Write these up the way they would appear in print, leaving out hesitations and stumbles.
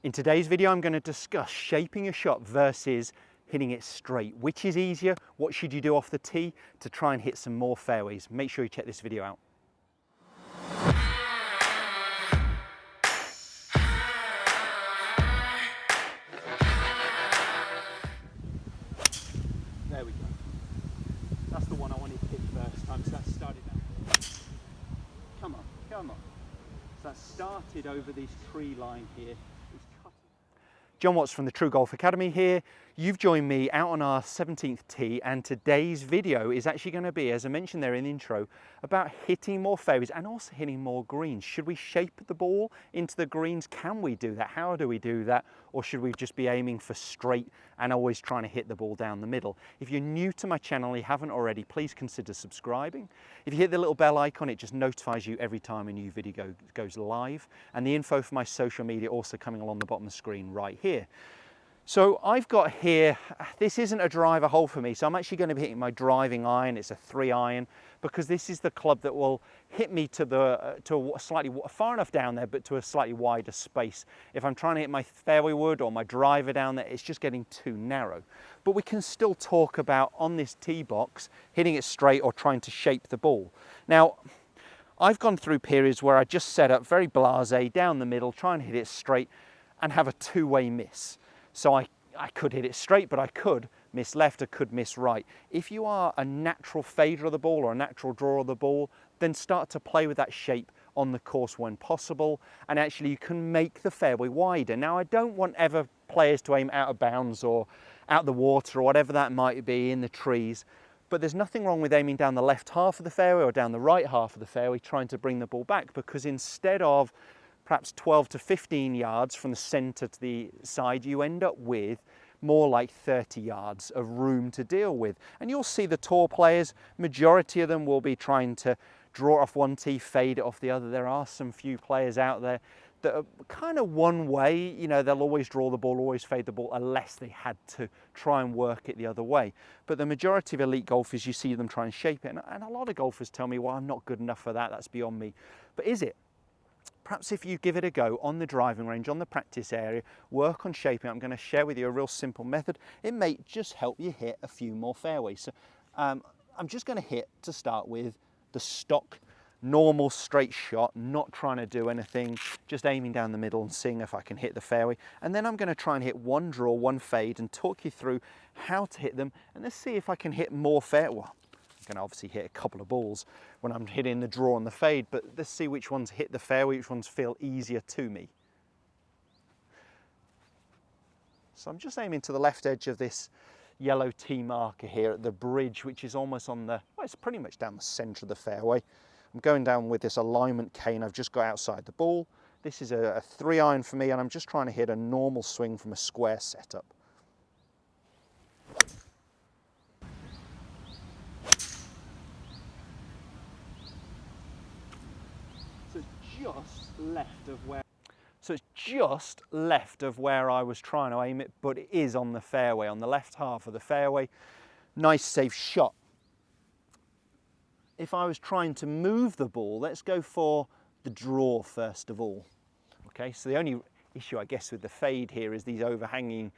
In today's video, I'm going to discuss shaping a shot versus hitting it straight. Which is easier? What should you do off the tee to try and hit some more fairways? Make sure you check this video out. There we go. That's the one I wanted to hit first time, so that started that. Come on, come on. So that started over this tree line here. Jon Watts from the TruGolf Academy here. You've joined me out on our 17th tee, and today's video is actually going to be, as I mentioned there in the intro, about hitting more fairways and also hitting more greens. Should we shape the ball into the greens? Can we do that? How do we do that? Or should we just be aiming for straight and always trying to hit the ball down the middle? If you're new to my channel and you haven't already, please consider subscribing. If you hit the little bell icon, it just notifies you every time a new video goes live. And the info for my social media also coming along the bottom of the screen right here. So I've got here, this isn't a driver hole for me, so I'm actually going to be hitting my driving iron. It's a 3-iron, because this is the club that will hit me to a slightly far enough down there, but to a slightly wider space. If I'm trying to hit my fairway wood or my driver down there, it's just getting too narrow. But we can still talk about, on this tee box, hitting it straight or trying to shape the ball. Now, I've gone through periods where I just set up very blasé down the middle, try and hit it straight and have a two-way miss. So I could hit it straight, but I could miss left, I could miss right. If you are a natural fader of the ball or a natural drawer of the ball, then start to play with that shape on the course when possible, and actually you can make the fairway wider. Now, I don't want ever players to aim out of bounds or out the water or whatever that might be in the trees, but there's nothing wrong with aiming down the left half of the fairway or down the right half of the fairway, trying to bring the ball back, because instead of perhaps 12 to 15 yards from the center to the side, you end up with more like 30 yards of room to deal with. And you'll see the tour players, majority of them will be trying to draw off one tee, fade it off the other. There are some few players out there that are kind of one way, you know, they'll always draw the ball, always fade the ball, unless they had to try and work it the other way. But the majority of elite golfers, you see them try and shape it. And a lot of golfers tell me, well, I'm not good enough for that, that's beyond me. But is it? Perhaps if you give it a go on the driving range, on the practice area, work on shaping. I'm going to share with you a real simple method. It may just help you hit a few more fairways. So I'm just going to hit, to start with, the stock, normal straight shot, not trying to do anything, just aiming down the middle and seeing if I can hit the fairway. And then I'm going to try and hit one draw, one fade, and talk you through how to hit them. And let's see if I can hit more fairway. Well, I'm going to obviously hit a couple of balls when I'm hitting the draw and the fade, but let's see which ones hit the fairway, which ones feel easier to me. So I'm just aiming to the left edge of this yellow tee marker here at the bridge, which is almost on the, well, it's pretty much down the center of the fairway. I'm going down with this alignment cane. I've just got outside the ball. This is a 3-iron for me, and I'm just trying to hit a normal swing from a square setup. So it's just left of where I was trying to aim it, but it is on the fairway, on the left half of the fairway. Nice safe shot. If I was trying to move the ball, let's go for the draw first of all. Okay, so the only issue I guess with the fade here is these overhanging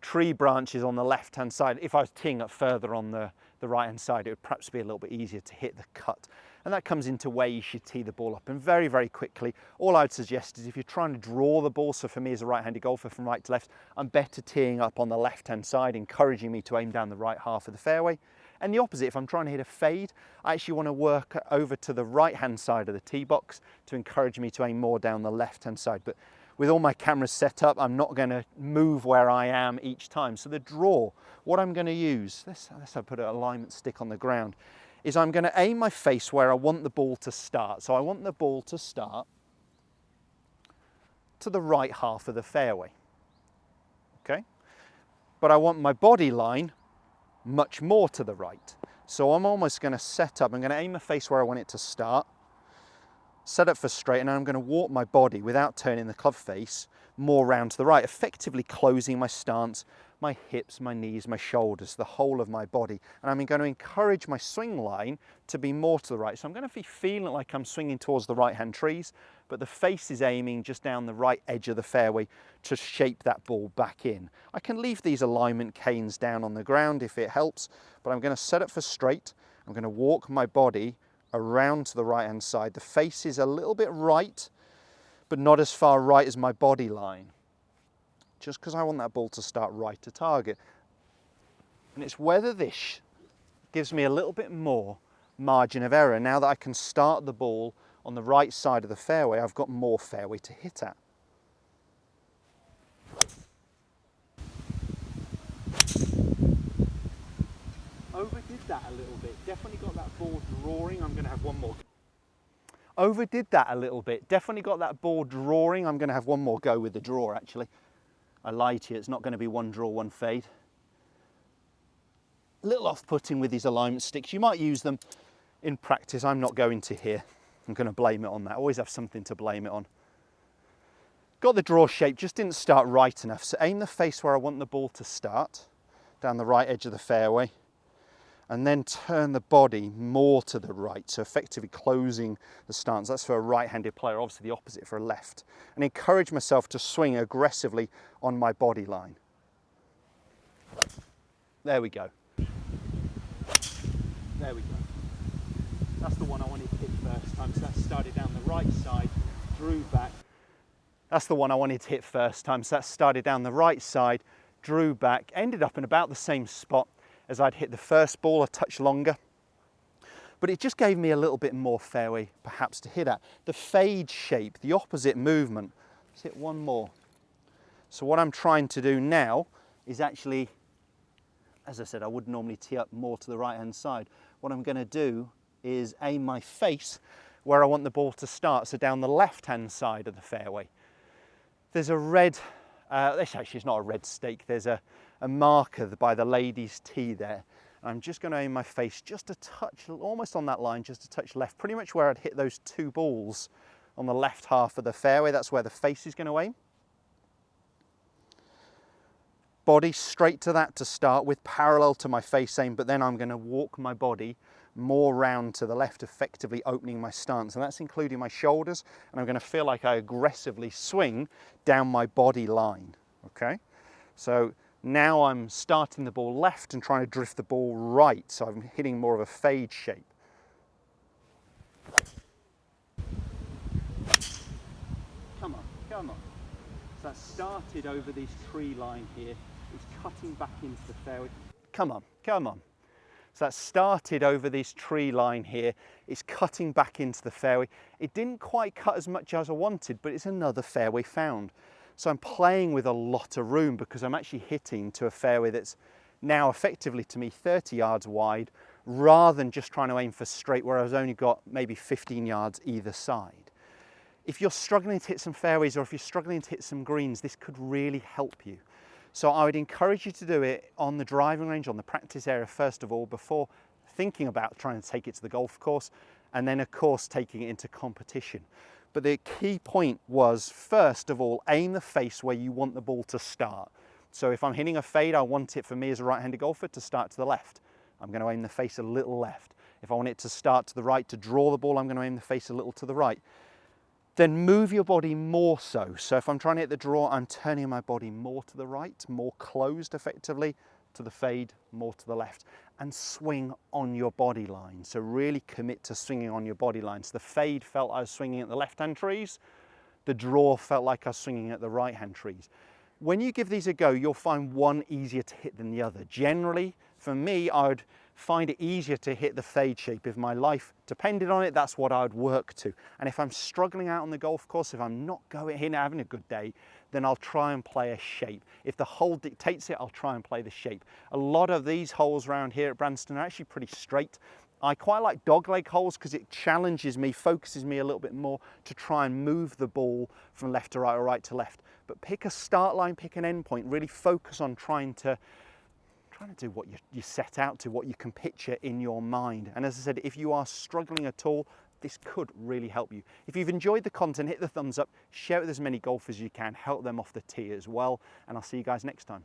tree branches on the left hand side. If I was teeing up further on the right hand side, it would perhaps be a little bit easier to hit the cut. And that comes into where you should tee the ball up. And very, very quickly, all I would suggest is if you're trying to draw the ball, so for me as a right-handed golfer from right to left, I'm better teeing up on the left-hand side, encouraging me to aim down the right half of the fairway. And the opposite, if I'm trying to hit a fade, I actually want to work over to the right-hand side of the tee box to encourage me to aim more down the left-hand side. But with all my cameras set up, I'm not going to move where I am each time. So the draw, what I'm going to use, let's put an alignment stick on the ground, is I'm going to aim my face where I want the ball to start. So I want the ball to start to the right half of the fairway, okay? But I want my body line much more to the right. So I'm almost going to set up, I'm going to aim my face where I want it to start, set up for straight, and I'm going to warp my body without turning the club face more round to the right, effectively closing my stance, my hips, my knees, my shoulders, the whole of my body. And I'm going to encourage my swing line to be more to the right. So I'm going to be feeling like I'm swinging towards the right-hand trees but the face is aiming just down the right edge of the fairway to shape that ball back in. I can leave these alignment canes down on the ground if it helps, but I'm going to set it for straight. I'm going to walk my body around to the right hand side. The face is a little bit right, but not as far right as my body line, just because I want that ball to start right to target. And it's whether this gives me a little bit more margin of error. Now that I can start the ball on the right side of the fairway, I've got more fairway to hit at. Overdid that a little bit. Definitely got that ball drawing. I'm going to have one more. Overdid that a little bit. Definitely got that ball drawing. I'm going to have one more go with the draw, actually. I lied to you. It's not going to be one draw, one fade. A little off-putting with these alignment sticks. You might use them in practice. I'm not going to here. I'm going to blame it on that. I always have something to blame it on. Got the draw shape, just didn't start right enough. So aim the face where I want the ball to start, down the right edge of the fairway, and then turn the body more to the right, so effectively closing the stance. That's for a right-handed player, obviously the opposite for a left. And encourage myself to swing aggressively on my body line. There we go. There we go. That's the one I wanted to hit first time, so that started down the right side, drew back. That's the one I wanted to hit first time, so that started down the right side, drew back, ended up in about the same spot as I'd hit the first ball, a touch longer. But it just gave me a little bit more fairway perhaps to hit at. The fade shape, the opposite movement. Let's hit one more. So what I'm trying to do now is actually, as I said, I would normally tee up more to the right-hand side. What I'm going to do is aim my face where I want the ball to start, so down the left-hand side of the fairway. There's a red, this actually is not a red stake, there's a marker by the ladies' tee there. I'm just going to aim my face just a touch, almost on that line, just a touch left, pretty much where I'd hit those two balls on the left half of the fairway. That's where the face is going to aim. Body straight to that to start with, parallel to my face aim, but then I'm going to walk my body more round to the left, effectively opening my stance, and that's including my shoulders, and I'm going to feel like I aggressively swing down my body line. Okay, so now I'm starting the ball left and trying to drift the ball right, so I'm hitting more of a fade shape. Come on, come on. So that started over this tree line here. It's cutting back into the fairway. Come on, come on. So that started over this tree line here. It's cutting back into the fairway. It didn't quite cut as much as I wanted, but it's another fairway found. So I'm playing with a lot of room because I'm actually hitting to a fairway that's now effectively to me 30 yards wide, rather than just trying to aim for straight where I've only got maybe 15 yards either side. If you're struggling to hit some fairways, or if you're struggling to hit some greens, this could really help you. So I would encourage you to do it on the driving range, on the practice area first of all, before thinking about trying to take it to the golf course, and then of course taking it into competition. But the key point was, first of all, aim the face where you want the ball to start. So if I'm hitting a fade, I want it for me as a right-handed golfer to start to the left. I'm going to aim the face a little left. If I want it to start to the right to draw the ball, I'm going to aim the face a little to the right. Then move your body more so. So if I'm trying to hit the draw, I'm turning my body more to the right, more closed effectively, to the fade, more to the left, and swing on your body line. So really commit to swinging on your body line. So the fade felt I was swinging at the left-hand trees. The draw felt like I was swinging at the right-hand trees. When you give these a go, you'll find one easier to hit than the other. Generally, for me, I would find it easier to hit the fade shape. If my life depended on it, that's what I would work to. And if I'm struggling out on the golf course, if I'm not going here having a good day, then I'll try and play a shape. If the hole dictates it, I'll try and play the shape. A lot of these holes around here at Branston are actually pretty straight. I quite like dogleg holes because it challenges me, focuses me a little bit more to try and move the ball from left to right or right to left. But pick a start line, pick an end point, really focus on trying to do what you set out to, what you can picture in your mind. And as I said, if you are struggling at all, this could really help you. If you've enjoyed the content, hit the thumbs up, share it with as many golfers as you can, help them off the tee as well, and I'll see you guys next time.